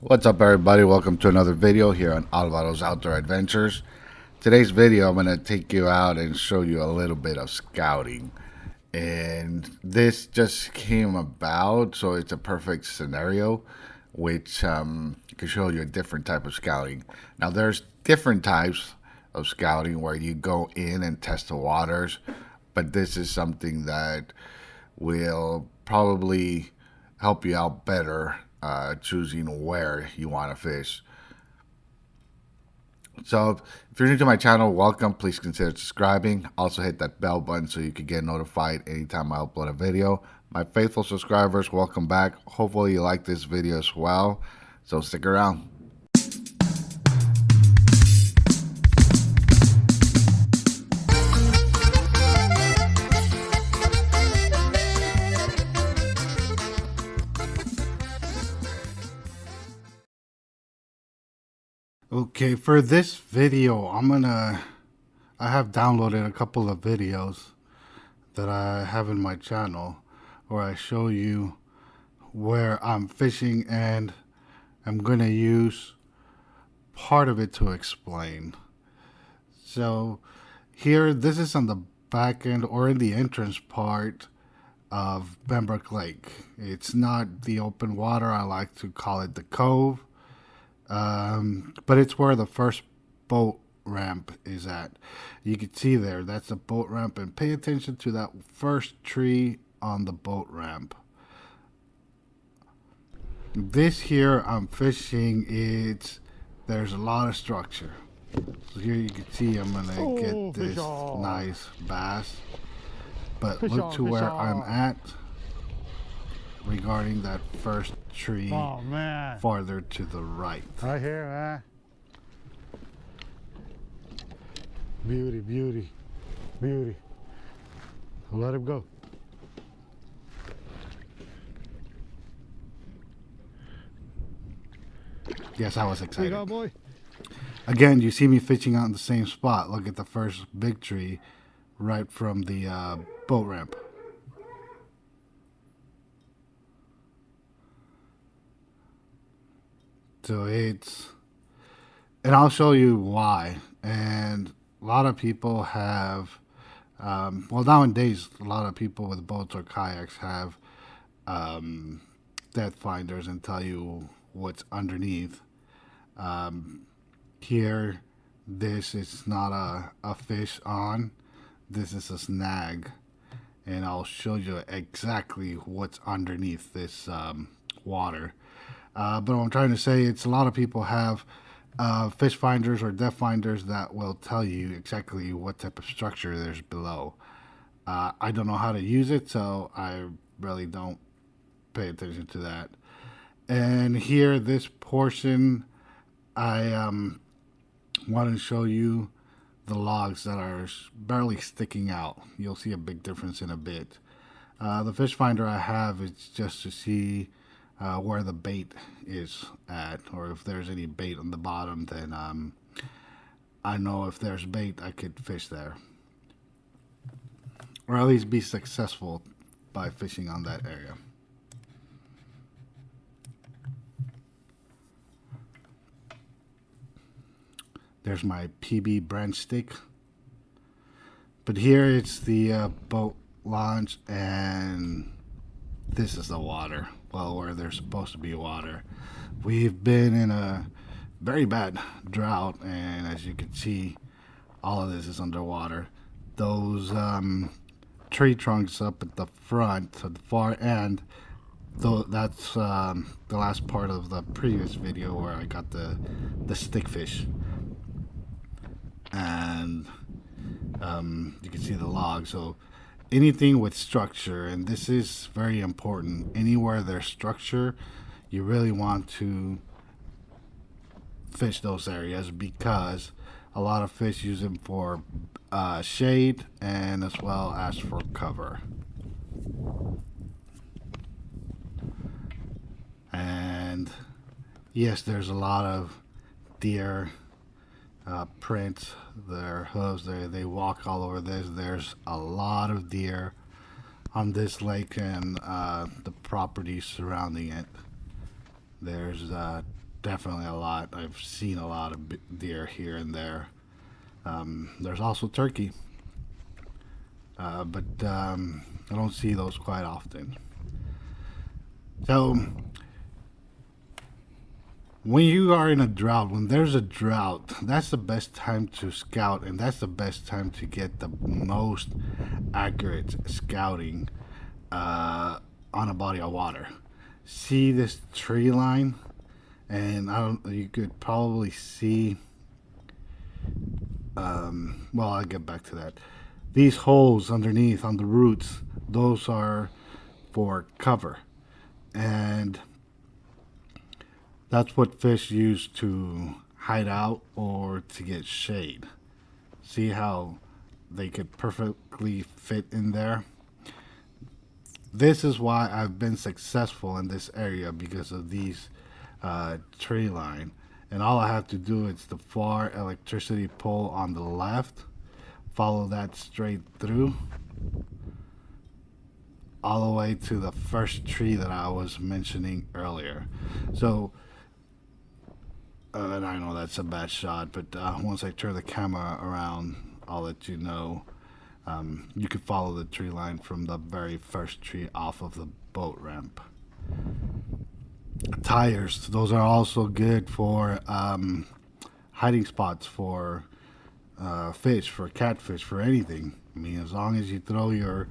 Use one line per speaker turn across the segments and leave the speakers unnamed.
What's up, everybody? Welcome to another video here on Alvaro's Outdoor Adventures. Today's video, I'm going to take you out and show you a little bit of scouting. And this just came about, so it's a perfect scenario, which can show you a different type of scouting. Now, there's different types of scouting where you go in and test the waters, but this is something that will probably help you out better choosing where you want to fish. So if you're new to my channel, welcome. Please consider subscribing. Also hit that bell button so you can get notified anytime I upload a video. My faithful subscribers, welcome back. Hopefully you like this video as well, so stick around. Okay, for this video, I have downloaded a couple of videos that I have in my channel where I show you where I'm fishing, and I'm going to use part of it to explain. So here, this is on the back end or in the entrance part of Pembroke Lake. It's not the open water. I like to call it the cove. But it's where the first boat ramp is at. You can see there, that's a boat ramp, and pay attention to that first tree on the boat ramp. This here I'm fishing, there's a lot of structure. So here you can see I'm gonna get this nice bass, but look to where I'm at regarding that first tree farther to the right.
Right here, man. Beauty, beauty, beauty. Let him go.
Yes, I was excited.
Here you go, boy.
Again, you see me fishing out in the same spot. Look at the first big tree right from the boat ramp. So and I'll show you why. And a lot of people have, well, nowadays, a lot of people with boats or kayaks have depth finders and tell you what's underneath. Here, this is not a fish on, this is a snag. And I'll show you exactly what's underneath this water. But what I'm trying to say, it's a lot of people have fish finders or depth finders that will tell you exactly what type of structure there's below. I don't know how to use it, so I really don't pay attention to that. And here, this portion, I want to show you the logs that are barely sticking out. You'll see a big difference in a bit. The fish finder I have is just to see where the bait is at, or if there's any bait on the bottom, then I know if there's bait I could fish there, or at least be successful by fishing on that area. There's my PB branch stick, but here it's the boat launch, and this is the water. Well, where there's supposed to be water. We've been in a very bad drought, and as you can see, all of this is underwater. Those tree trunks up at the front, at the far end, though, that's the last part of the previous video where I got the stick fish. And you can see the log. So anything with structure, and this is very important, anywhere there's structure, you really want to fish those areas, because a lot of fish use them for shade and as well as for cover. And yes, there's a lot of deer prints, their hooves, they walk all over this. There's a lot of deer on this lake and the property surrounding it. There's definitely a lot. I've seen a lot of deer here and there. There's also turkey, but I don't see those quite often. So when you are in a drought, when there's a drought, that's the best time to scout, and that's the best time to get the most accurate scouting on a body of water. See this tree line, and I don't. You could probably see. Well, I'll get back to that. These holes underneath on the roots, those are for cover, and that's what fish use to hide out or to get shade. See how they could perfectly fit in there? This is why I've been successful in this area because of these tree line. And all I have to do is the far electricity pole on the left, follow that straight through, all the way to the first tree that I was mentioning earlier. So, and I know that's a bad shot, but once I turn the camera around, I'll let you know. You could follow the tree line from the very first tree off of the boat ramp. Tires, those are also good for hiding spots for fish, for catfish, for anything. I mean, as long as you throw your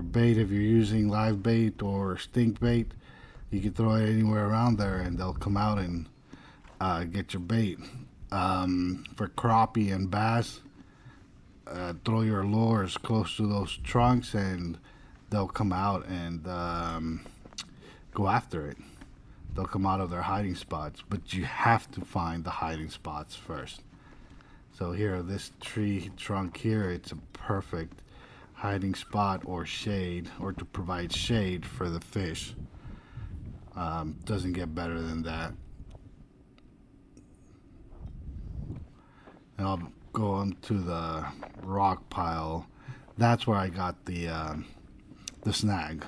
bait, if you're using live bait or stink bait, you can throw it anywhere around there and they'll come out and get your bait. For crappie and bass, throw your lures close to those trunks and they'll come out and go after it. They'll come out of their hiding spots, but you have to find the hiding spots first. So here, this tree trunk here, it's a perfect hiding spot or shade, or to provide shade for the fish. Doesn't get better than that. And I'll go on to the rock pile. That's where I got the snag.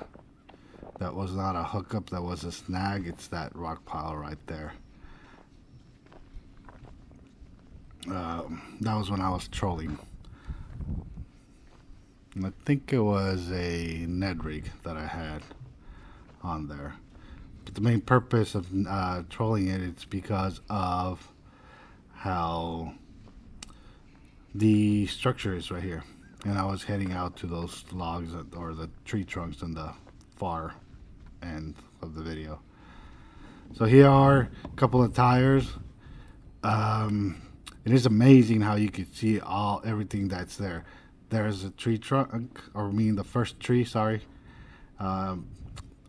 That was not a hookup, that was a snag. It's that rock pile right there. That was when I was trolling. And I think it was a Ned rig that I had on there. But the main purpose of trolling it, it's because of how the structure is right here. And I was heading out to those logs or the tree trunks in the far end of the video. So here are a couple of tires. It is amazing how you can see everything that's there. There's a tree trunk, or I mean the first tree, sorry. All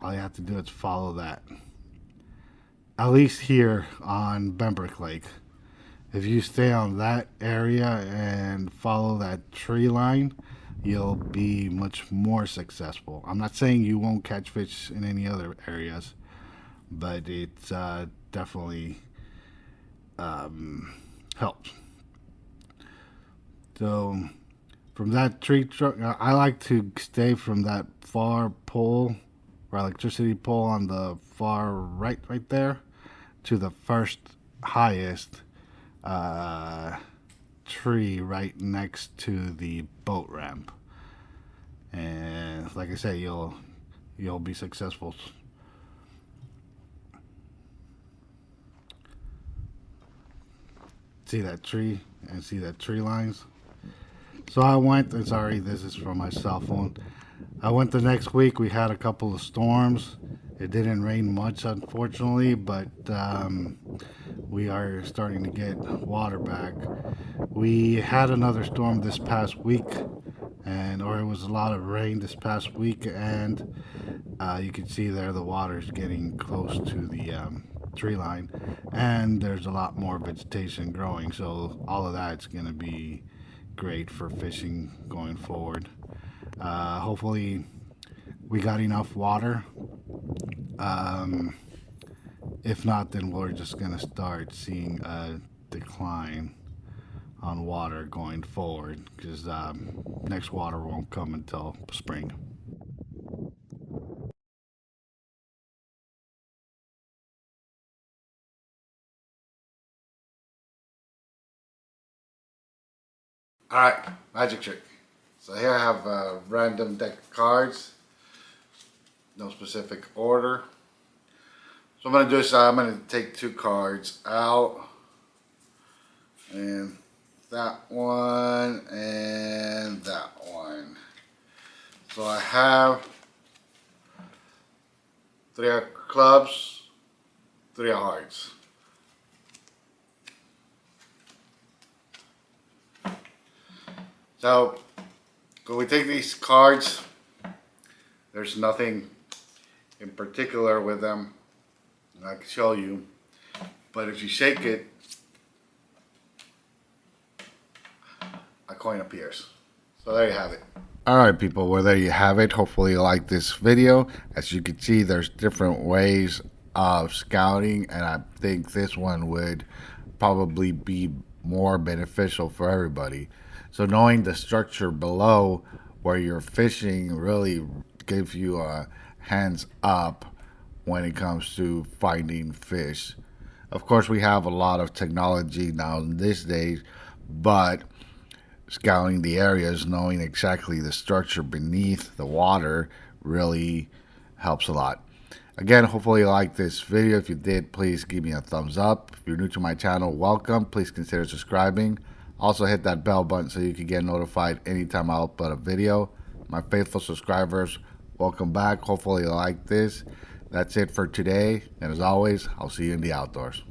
you have to do is follow that. At least here on Bembrook Lake. If you stay on that area and follow that tree line, you'll be much more successful. I'm not saying you won't catch fish in any other areas, but it's definitely helps. So from that tree trunk, I like to stay from that far pole or electricity pole on the far right there to the first highest tree right next to the boat ramp. And like I say, you'll be successful. See that tree and see that tree lines? So I went, and sorry, this is from my cell phone. I went the next week. We had a couple of storms. It didn't rain much, unfortunately, but we are starting to get water back. We had another storm this past week, or it was a lot of rain this past week, and you can see there the water is getting close to the tree line, and there's a lot more vegetation growing, so all of that's going to be great for fishing going forward. Hopefully we got enough water. If not, then we're just going to start seeing a decline on water going forward, because next water won't come until spring. Alright, magic trick. So here I have a random deck of cards. No specific order. So I'm going to do is I'm going to take 2 cards out. And that one and that one. So I have 3 of clubs, 3 of hearts. So when we take these cards, there's nothing in particular with them. I can show you, but if you shake it, a coin appears. So there you have it. Alright people, well there you have it. Hopefully you like this video. As you can see, there's different ways of scouting, and I think this one would probably be more beneficial for everybody. So knowing the structure below where you're fishing really gives you a hands up when it comes to finding fish. Of course, we have a lot of technology now in these days, but scouting the areas, knowing exactly the structure beneath the water really helps a lot. Again, hopefully you liked this video. If you did, please give me a thumbs up. If you're new to my channel, welcome. Please consider subscribing. Also hit that bell button so you can get notified anytime I upload a video. My faithful subscribers, welcome back. Hopefully you like this. That's it for today. And as always, I'll see you in the outdoors.